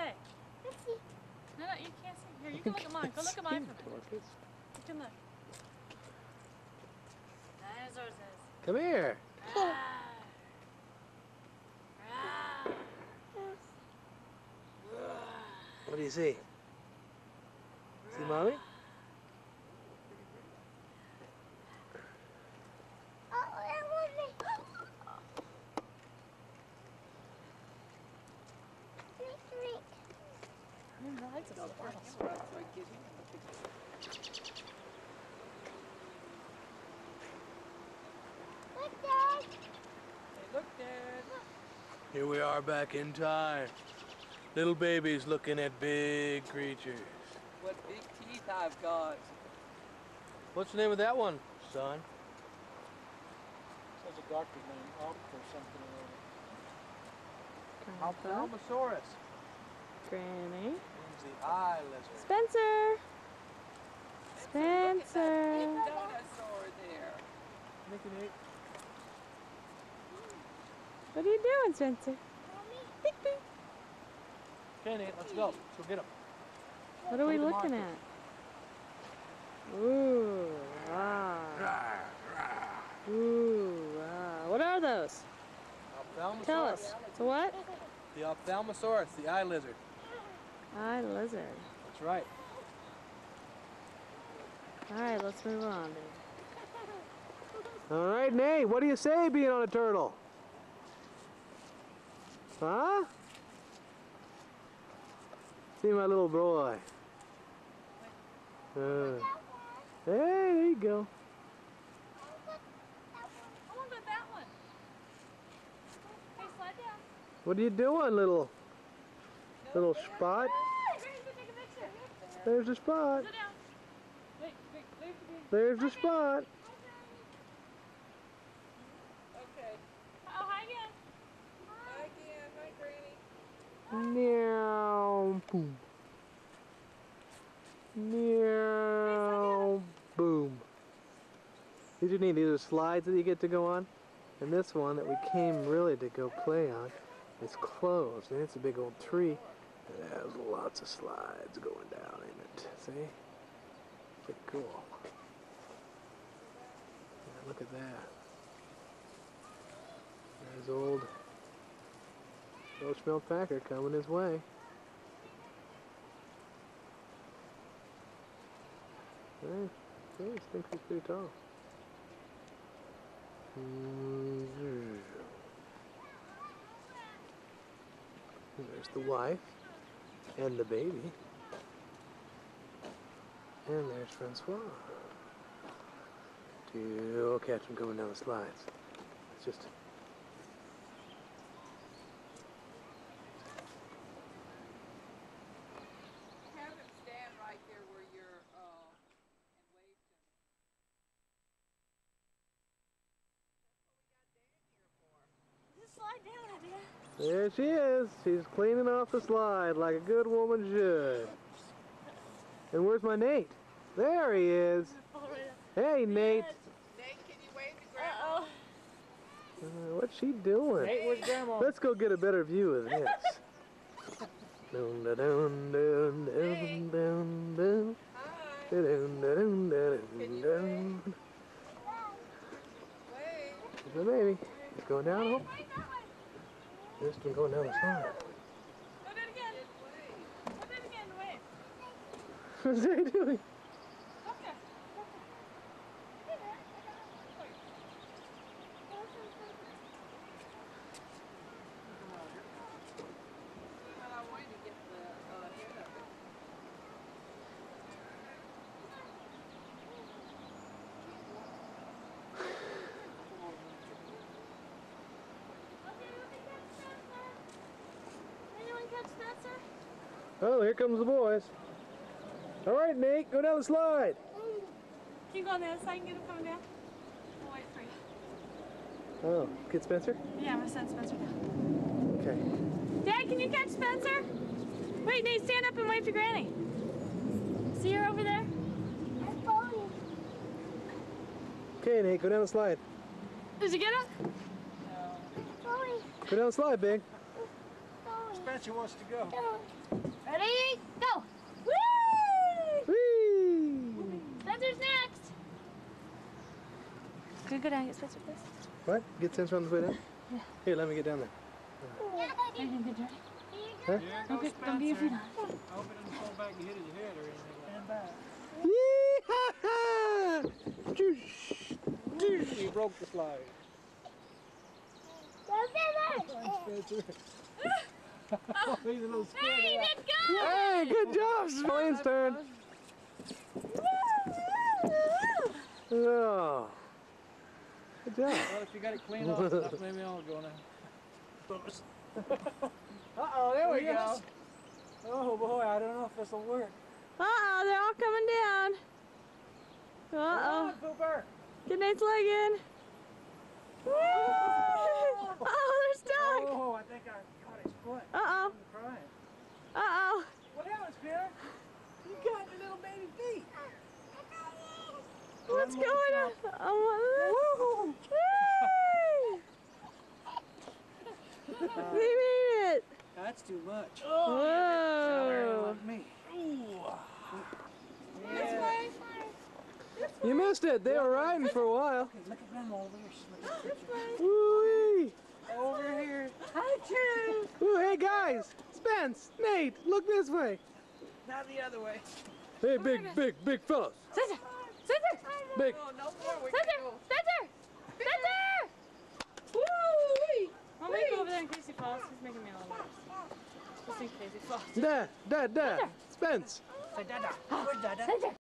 say? No, you can't see. Here, you can look at mine. Go look at mine for a minute. You can look. Dinosaurs is. Come here. What do you see? See Mommy? Look, Dad. Hey, look, Dad. Here we are back in time. Little babies looking at big creatures. What big teeth I've got. What's the name of that one, son? Says a doctor's name, or something or other. Ophthalmosaurus. Granny. Means the eye lizard. Spencer! Spencer! Big dinosaur there. Nicky Nate. What are you doing, Spencer? Beep, beep. Okay, Nate, let's go. Let's go get him. What are we looking at? Ooh, wow. Ooh, wow. What are those? Ophthalmosaurus. Tell us. It's a what? The ophthalmosaurus, the eye lizard. Eye lizard. That's right. Alright, let's move on, baby. All right, Nate, what do you say being on a turtle? Huh? See my little boy. Hey, there you go. I want to go to that one. Hey, slide down. What are you doing, little spot? Hey, Grace, go take a picture. There's the spot. Sit down. Wait, wait for me. There's the spot. Okay. Oh, hi again. Hi again. Hi, Granny. Meow, boom. Meow, boom. These are neat. These are slides that you get to go on. And this one that we came really to go play on is closed. And it's a big old tree. And it has lots of slides going down in it. See? Pretty cool. Yeah, look at that. There's old Roachmelt Packer coming his way. Hey, this thinks he's pretty tall. There's the wife and the baby. And there's Francois. I'll catch him coming down the slides. It's just... Have him stand right there where you're, and wave to me. That's what we got Dan here for. Just slide down, Adina. There she is. She's cleaning off the slide like a good woman should. And where's my Nate? There he is. Hey, Nate. Nate, can you wave to Grandma? What's she doing? Nate, where's Grandma? Let's go get a better view of this. Dun, dun, dun, dun, dun, dun, dun. Hi. Dun, dun, dun, dun, dun. Wave. There's the baby. He's going down. Oh. Just going down the slide. Go do it again. Go do it again. Wait. What's he doing? Okay. Well, I wanted to get the head of it. Anyone catch Spencer? Oh, here comes the boys. All right, Nate, go down the slide. Can you go on the other side and get him coming down? I'll wait for you. Oh, get Spencer? Yeah, I'm gonna send Spencer down. Okay. Dad, can you catch Spencer? Wait, Nate, stand up and wave to Granny. See her over there? Okay, Nate, go down the slide. Did you get him? Go down the slide, Big. Spencer wants to go. Ready? Go! Woo! Whee! Spencer's next! Can I go down and get Spencer, please? What? Get Spencer on the way down? Yeah. Here, let me get down there. Are you good, Jordy? Huh? Here Don't goes be afraid. Spencer. I hope it doesn't fall back and hit his head or anything. Stand back. Yee-ha-ha! He broke the slide. Spencer. He's a little scared. Hey, of that. let's go! Hey, good job! Blaine's turn. Oh. Good job. Well, if you got it cleaned off enough, maybe I'll go now. Uh-oh, there we go. Oh boy, I don't know if this will work. Uh-oh, they're all coming down. Uh-oh. Come on, Pooper. Get Nate's leg in. Woo! Oh, they're stuck. Oh, I think I caught his foot. Uh-oh. I'm crying. Uh-oh. What happened, Peter? You got your little baby feet. What's going on? Oh, they made it. That's too much. Whoa. Like me. You missed it. They were riding for a while. Okay, look at them over here. Look at the picture. Woo-wee. Over here. Ooh, hey guys. Spence, Nate, look this way. Now the other way. Hey, big fellas. Spencer! Spencer! Big. Oh, no more. We Spencer! can go. Spencer! Spencer! Woo! I'll make go over there in case he falls. He's making me a little nervous. Just in case he falls. Dad. Spence. Say, Dada. Where's Dada? Spencer!